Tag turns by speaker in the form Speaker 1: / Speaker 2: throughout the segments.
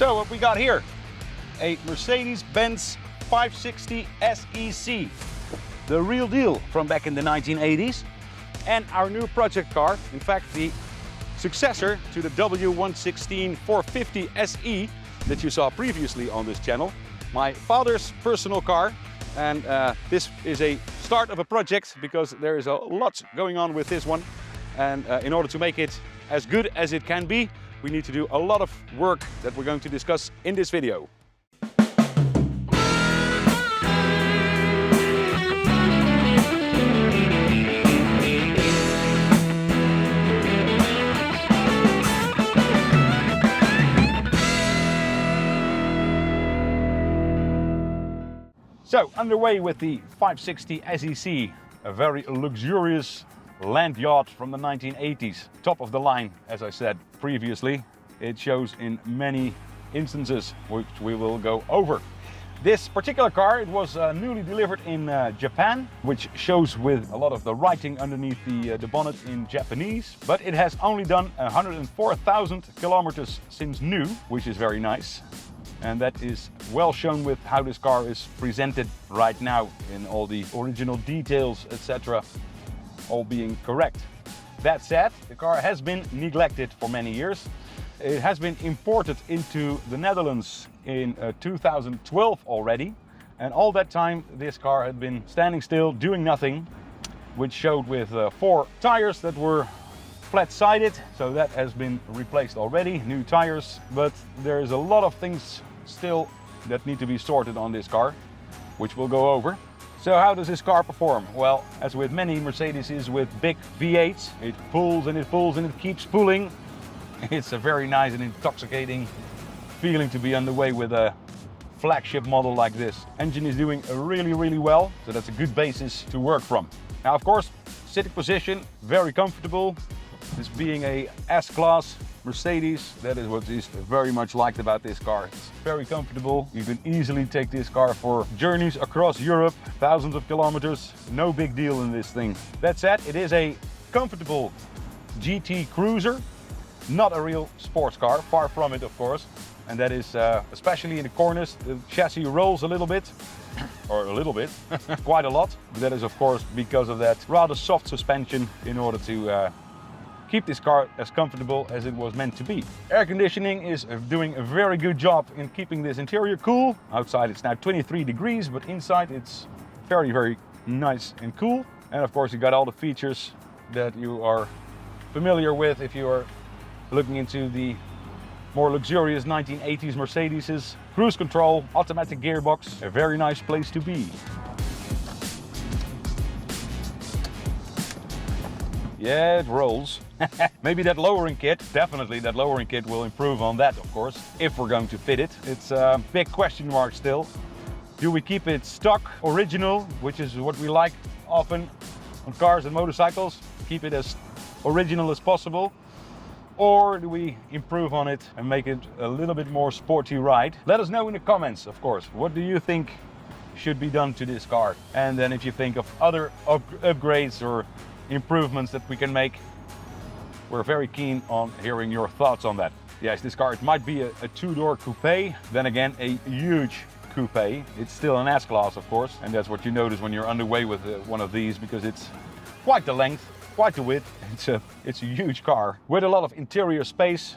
Speaker 1: So what we got here, a Mercedes-Benz 560 SEC, the real deal from back in the 1980s, and our new project car, in fact the successor to the W126 450 SE that you saw previously on this channel, my father's personal car. And this is a start of a project because there is a lot going on with this one, and in order to make it as good as it can be, we need to do a lot of work that we're going to discuss in this video. So, underway with the 560 SEC, a very luxurious land yacht from the 1980s. Top of the line, as I said previously. It shows in many instances, which we will go over. This particular car, it was newly delivered in Japan, which shows with a lot of the writing underneath the bonnet in Japanese. But it has only done 104,000 kilometers since new, which is very nice. And that is well shown with how this car is presented right now in all the original details, etc. all being correct. That said, the car has been neglected for many years. It has been imported into the Netherlands in 2012 already. And all that time this car had been standing still, doing nothing, which showed with 4 tires that were flat-sided. So that has been replaced already, new tires. But there is a lot of things still that need to be sorted on this car, which we'll go over. So how does this car perform? Well, as with many Mercedes with big V8s, it pulls and it pulls and it keeps pulling. It's a very nice and intoxicating feeling to be underway with a flagship model like this. Engine is doing really well, so that's a good basis to work from. Now, of course, sitting position, very comfortable. This being a S-Class Mercedes, that is what is very much liked about this car. It's very comfortable. You can easily take this car for journeys across Europe, thousands of kilometers. No big deal in this thing. That said, it is a comfortable GT cruiser, not a real sports car, far from it of course. And that is especially in the corners, the chassis rolls a little bit, or a little bit, quite a lot. But that is of course because of that rather soft suspension in order to keep this car as comfortable as it was meant to be. Air conditioning is doing a very good job in keeping this interior cool. Outside it's now 23 degrees, but inside it's very nice and cool. And of course you got all the features that you are familiar with if you are looking into the more luxurious 1980s Mercedes. Cruise control, automatic gearbox, a very nice place to be. Yeah, it rolls. Maybe that lowering kit, definitely that lowering kit will improve on that, of course, if we're going to fit it. It's a big question mark still. Do we keep it stock, original, which is what we like often on cars and motorcycles, keep it as original as possible? Or do we improve on it and make it a little bit more sporty ride? Let us know in the comments, of course. What do you think should be done to this car? And then if you think of other upgrades or improvements that we can make, we're very keen on hearing your thoughts on that. Yes, this car, it might be a 2-door coupe, then again a huge coupe. It's still an S-Class of course, and that's what you notice when you're underway with one of these, because it's quite the length, quite the width. It's a huge car with a lot of interior space,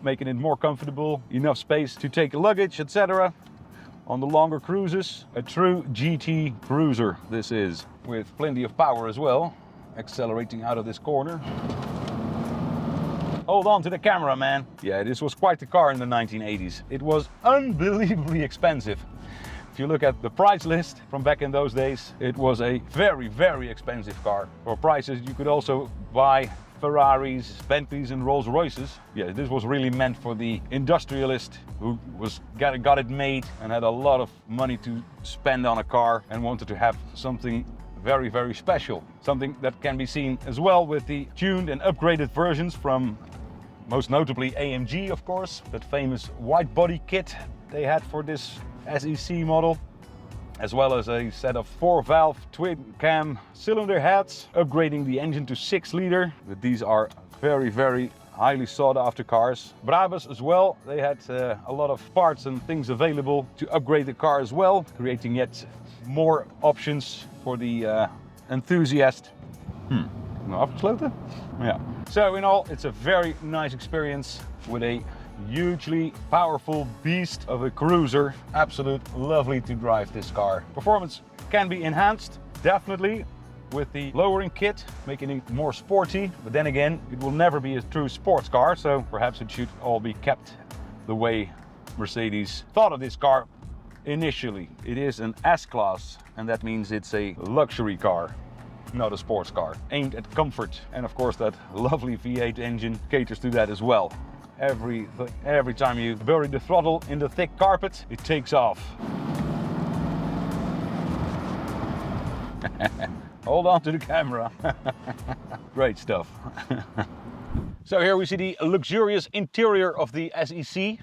Speaker 1: making it more comfortable, enough space to take luggage, etc. On the longer cruises, a true GT cruiser this is, with plenty of power as well. Accelerating out of this corner. Hold on to the camera, man. Yeah, this was quite the car in the 1980s. It was unbelievably expensive. If you look at the price list from back in those days, it was a very expensive car. For prices you could also buy Ferraris, Bentleys and Rolls Royces. Yeah, this was really meant for the industrialist who got it made and had a lot of money to spend on a car and wanted to have something very special. Something that can be seen as well with the tuned and upgraded versions from most notably AMG, of course, that famous white body kit they had for this SEC model, as well as a set of 4-valve twin cam cylinder heads, upgrading the engine to 6-liter. But these are very highly sought after cars. Brabus as well, they had a lot of parts and things available to upgrade the car as well, creating yet more options for the enthusiast. Afgesloten? Yeah. So in all, it's a very nice experience with a hugely powerful beast of a cruiser. Absolute lovely to drive this car. Performance can be enhanced, definitely, with the lowering kit, making it more sporty. But then again, it will never be a true sports car, so perhaps it should all be kept the way Mercedes thought of this car initially. It is an S-Class, and that means it's a luxury car, not a sports car, aimed at comfort. And of course that lovely V8 engine caters to that as well. Every time you bury the throttle in the thick carpet, it takes off. Hold on to the camera. Great stuff. So here we see the luxurious interior of the SEC.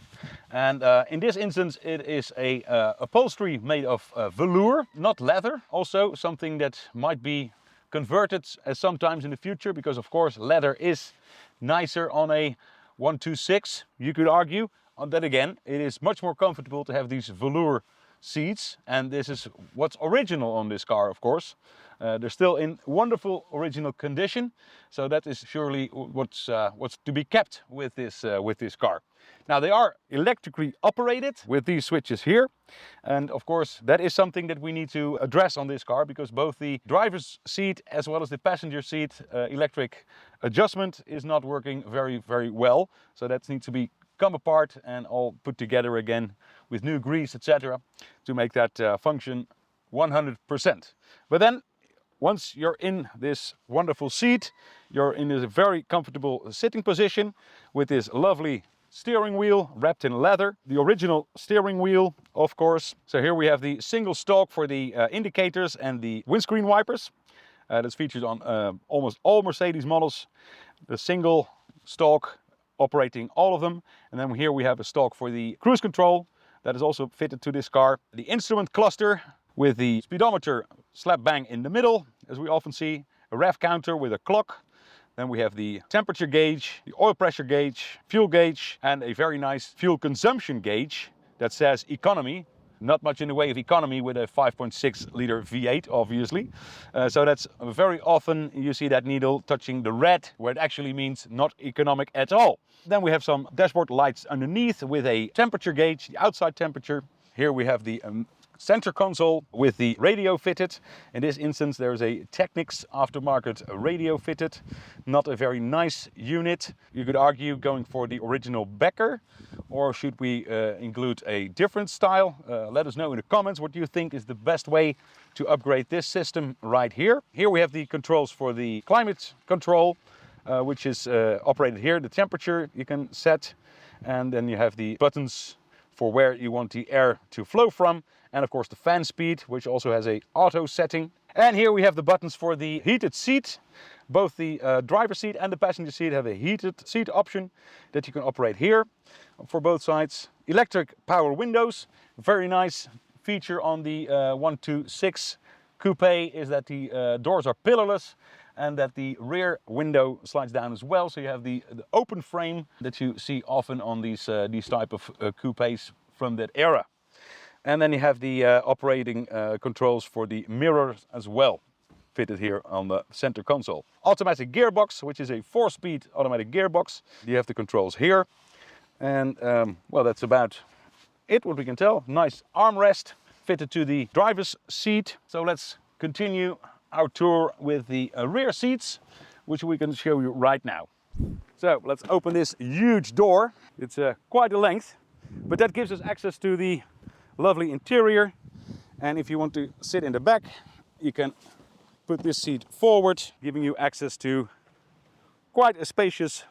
Speaker 1: And in this instance, it is a upholstery made of velour, not leather. Also something that might be converted sometimes in the future, because of course leather is nicer on a 126, you could argue. On that again, it is much more comfortable to have these velour seats, and this is what's original on this car, of course. They're still in wonderful original condition, so that is surely what's to be kept with this car. Now they are electrically operated with these switches here, and of course that is something that we need to address on this car, because both the driver's seat as well as the passenger seat electric adjustment is not working very well. So that needs to be come apart and all put together again with new grease, etc., to make that function 100%. But then once you're in this wonderful seat, you're in a very comfortable sitting position with this lovely steering wheel wrapped in leather, the original steering wheel, of course. So here we have the single stalk for the indicators and the windscreen wipers. That's featured on almost all Mercedes models. The single stalk operating all of them. And then here we have a stalk for the cruise control that is also fitted to this car. The instrument cluster with the speedometer slap bang in the middle, as we often see, a rev counter with a clock. Then we have the temperature gauge, the oil pressure gauge, fuel gauge, and a very nice fuel consumption gauge that says economy. Not much in the way of economy with a 5.6 liter V8, obviously. So that's very often you see that needle touching the red, where it actually means not economic at all. Then we have some dashboard lights underneath with a temperature gauge, the outside temperature. Here we have the center console with the radio fitted. In this instance there is a Technics aftermarket radio fitted. Not a very nice unit. You could argue going for the original Becker, or should we include a different style? Let us know in the comments what you think is the best way to upgrade this system right here. Here we have the controls for the climate control, which is operated here. The temperature you can set, and then you have the buttons for where you want the air to flow from, and of course the fan speed, which also has a auto setting. And here we have the buttons for the heated seat. Both the driver's seat and the passenger seat have a heated seat option that you can operate here for both sides. Electric power windows, very nice feature on the 126 coupe is that the doors are pillarless, and that the rear window slides down as well. So you have the open frame that you see often on these type of coupes from that era. And then you have the operating controls for the mirrors as well, fitted here on the center console. Automatic gearbox, which is a 4-speed automatic gearbox. You have the controls here. And well, that's about it, what we can tell. Nice armrest fitted to the driver's seat. So let's continue our tour with the rear seats, which we can show you right now. So let's open this huge door. It's quite a length, but that gives us access to the lovely interior. And if you want to sit in the back, you can put this seat forward, giving you access to quite a spacious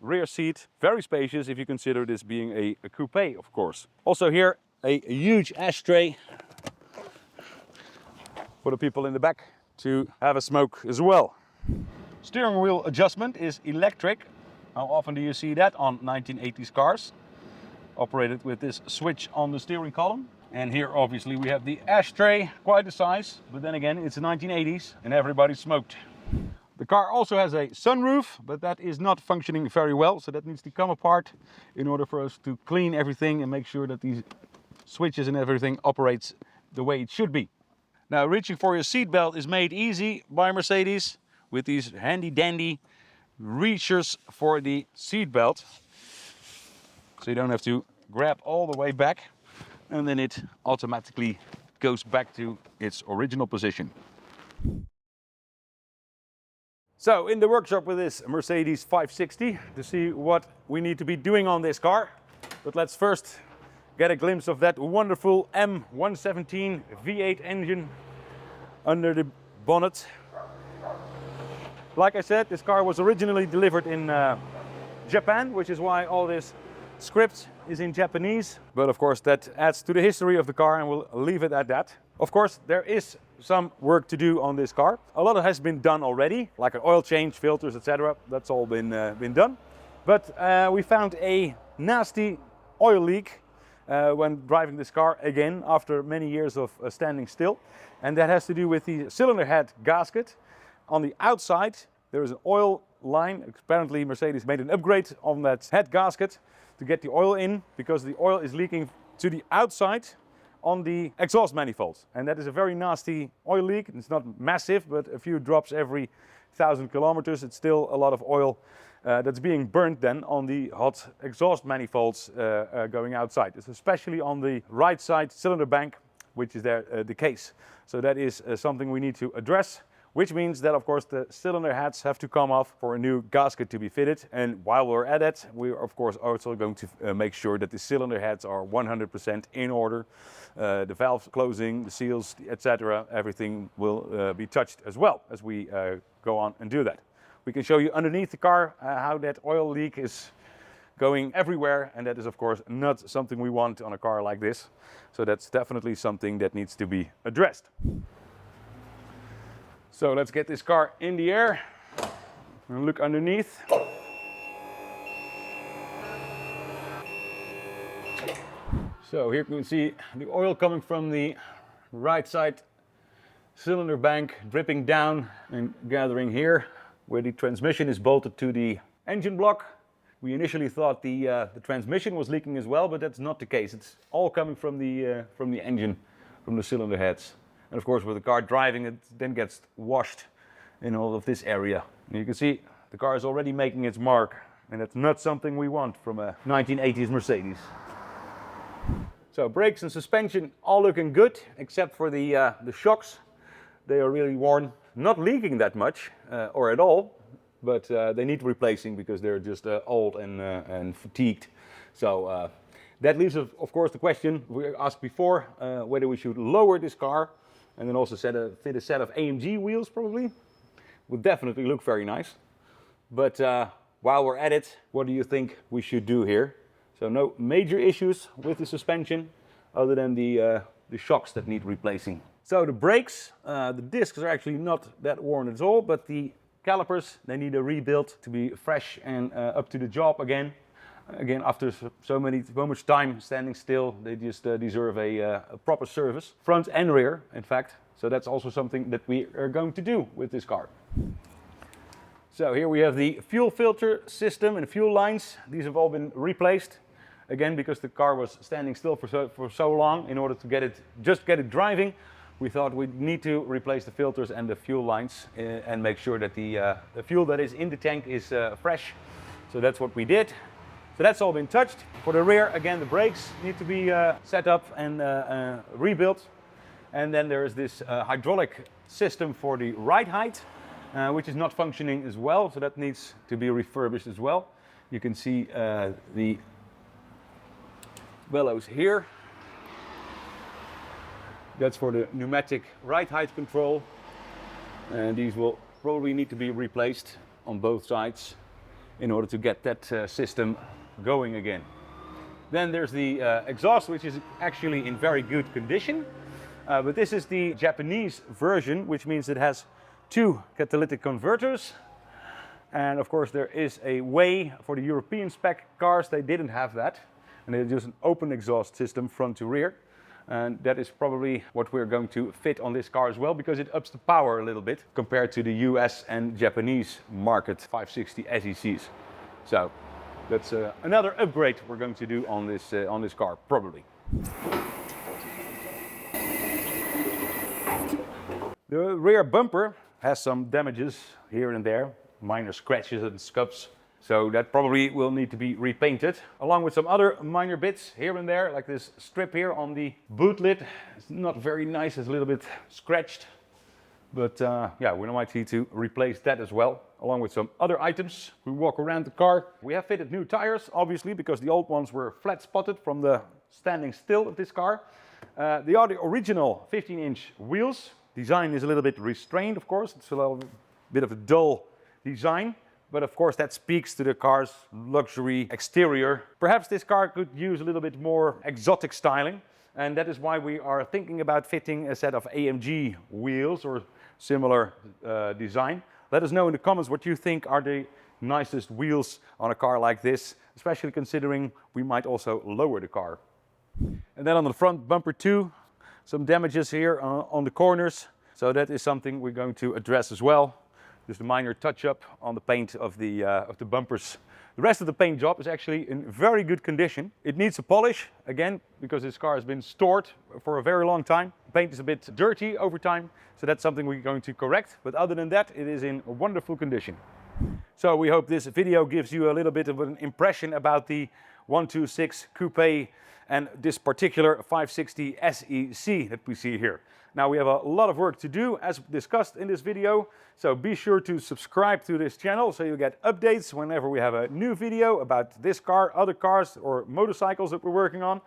Speaker 1: rear seat. Very spacious if you consider this being a coupe, of course. Also here, a huge ashtray for the people in the back to have a smoke as well. Steering wheel adjustment is electric. How often do you see that on 1980s cars? Operated with this switch on the steering column. And here obviously we have the ashtray, quite a size, but then again it's the 1980s and everybody smoked. The car also has a sunroof, but that is not functioning very well, so that needs to come apart in order for us to clean everything and make sure that these switches and everything operates the way it should be. Now, reaching for your seatbelt is made easy by Mercedes with these handy dandy reachers for the seatbelt. So you don't have to grab all the way back, and then it automatically goes back to its original position. So in the workshop with this Mercedes 560 to see what we need to be doing on this car. But let's first get a glimpse of that wonderful M117 V8 engine under the bonnet. Like I said, this car was originally delivered in Japan, which is why all this script is in Japanese. But of course that adds to the history of the car, and we'll leave it at that. Of course, there is some work to do on this car. A lot has been done already, like an oil change, filters, etc. That's all been done. But we found a nasty oil leak when driving this car again after many years of standing still. And that has to do with the cylinder head gasket. On the outside, there is an oil line. Apparently Mercedes made an upgrade on that head gasket to get the oil in, because the oil is leaking to the outside on the exhaust manifolds. And that is a very nasty oil leak. It's not massive, but a few drops every 1,000 kilometers. It's still a lot of oil that's being burnt then on the hot exhaust manifolds going outside. It's especially on the right side cylinder bank, which is there the case. So that is something we need to address, which means that of course the cylinder heads have to come off for a new gasket to be fitted. And while we're at it, we're of course also going to make sure that the cylinder heads are 100% in order. The valve closing, the seals, etc., everything will be touched as well as we go on and do that. We can show you underneath the car how that oil leak is going everywhere, and that is of course not something we want on a car like this. So that's definitely something that needs to be addressed. So let's get this car in the air and look underneath. So here you can see the oil coming from the right side cylinder bank, dripping down and gathering here where the transmission is bolted to the engine block. We initially thought the transmission was leaking as well, but that's not the case. It's all coming from the engine, from the cylinder heads. And of course with the car driving, it then gets washed in all of this area. And you can see the car is already making its mark, and that's not something we want from a 1980s Mercedes. So brakes and suspension all looking good, except for the shocks. They are really worn, not leaking that much or at all, but they need replacing because they're just old and fatigued. So that leaves of course the question we asked before, whether we should lower this car and then also fit a set of AMG wheels probably. Would definitely look very nice. But while we're at it, what do you think we should do here? So no major issues with the suspension other than the shocks that need replacing. So the brakes, the discs are actually not that worn at all, but the calipers, they need a rebuild to be fresh and up to the job again. Again, after so much time standing still, they just deserve a proper service, front and rear, in fact. So that's also something that we are going to do with this car. So here we have the fuel filter system and fuel lines. These have all been replaced. Again, because the car was standing still for so long, in order to get it driving, we thought we'd need to replace the filters and the fuel lines and make sure that the fuel that is in the tank is fresh. So that's what we did. So that's all been touched. For the rear, again, the brakes need to be set up and rebuilt. And then there is this hydraulic system for the ride height, which is not functioning as well. So that needs to be refurbished as well. You can see the bellows here. That's for the pneumatic ride height control. And these will probably need to be replaced on both sides in order to get that system going again. Then there's the exhaust, which is actually in very good condition. But this is the Japanese version, which means it has 2 catalytic converters. And of course there is a way for the European spec cars, they didn't have that. And it's just an open exhaust system front to rear. And that is probably what we're going to fit on this car as well, because it ups the power a little bit compared to the US and Japanese market 560 SECs. So that's another upgrade we're going to do on this car, probably. The rear bumper has some damages here and there, minor scratches and scuffs. So that probably will need to be repainted, along with some other minor bits here and there, like this strip here on the boot lid. It's not very nice, it's a little bit scratched. But yeah, we might need to replace that as well, along with some other items. We walk around the car. We have fitted new tires, obviously, because the old ones were flat spotted from the standing still of this car. They are the original 15-inch wheels. Design is a little bit restrained, of course. It's a little bit of a dull design. But of course that speaks to the car's luxury exterior. Perhaps this car could use a little bit more exotic styling, and that is why we are thinking about fitting a set of AMG wheels or similar design. Let us know in the comments what you think are the nicest wheels on a car like this, especially considering we might also lower the car. And then on the front bumper too, some damages here on the corners. So that is something we're going to address as well. Just a minor touch-up on the paint of the bumpers. The rest of the paint job is actually in very good condition. It needs a polish, again, because this car has been stored for a very long time. The paint is a bit dirty over time, so that's something we're going to correct. But other than that, it is in wonderful condition. So we hope this video gives you a little bit of an impression about the 126 Coupe and this particular 560 SEC that we see here. Now we have a lot of work to do, as discussed in this video, so be sure to subscribe to this channel so you get updates whenever we have a new video about this car, other cars or motorcycles that we're working on.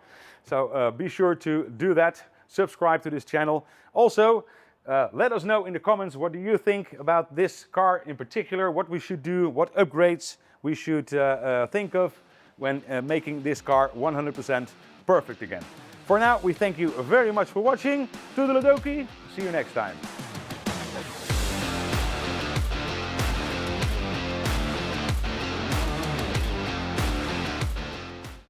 Speaker 1: So be sure to do that, subscribe to this channel. Also, let us know in the comments, what do you think about this car in particular, what we should do, what upgrades we should think of when making this car 100% perfect again. For now, we thank you very much for watching. Toodaladoki. See you next time.